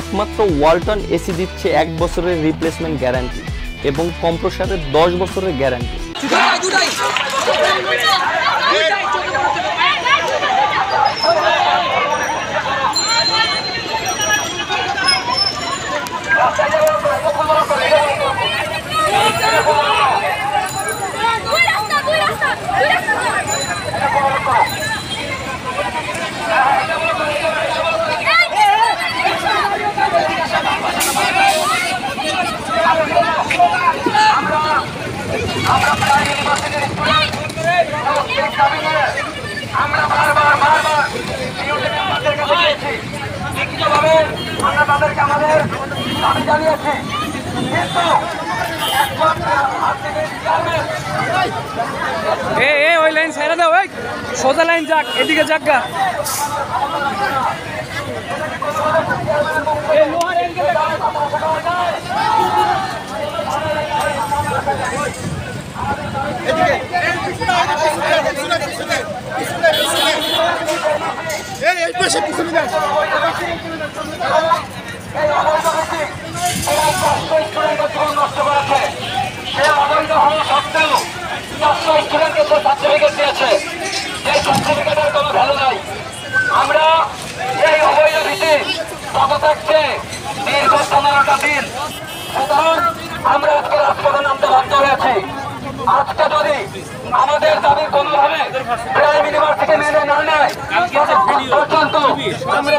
একমাত্র ওয়ালটন এসি দিচ্ছে 1 বছরের রিপ্লেসমেন্ট গ্যারান্টি এবং কম্প্রেসরের 10 বছরের গ্যারান্টি। আমরা তাদেরকে আমাদের দাবি জানিয়েছি, কিন্তু ওই লাইন ছেড়ে দাও, ওই সোজা লাইন যাক, এদিকে যাক গা। নষ্ট করেছে, সে অবৈধ হওয়া সত্ত্বেও 400 স্টুডেন্টকে সে সার্টিফিকেট দিয়েছে, সেই সার্টিফিকেটের কোনো ভ্যালু নাই। আমরা এই অবৈধ ভিত্তি পদত্যাগকে দীর্ঘ 15টা দিন, সুতরাং আমরা আজকে রাজপথে নামতে বাধ্য হয়েছি। আজকে যদি আমাদের দাবি কোনোভাবে প্রাইম ইউনিভার্সিটি মেনে না নেয় পর্যন্ত আমরা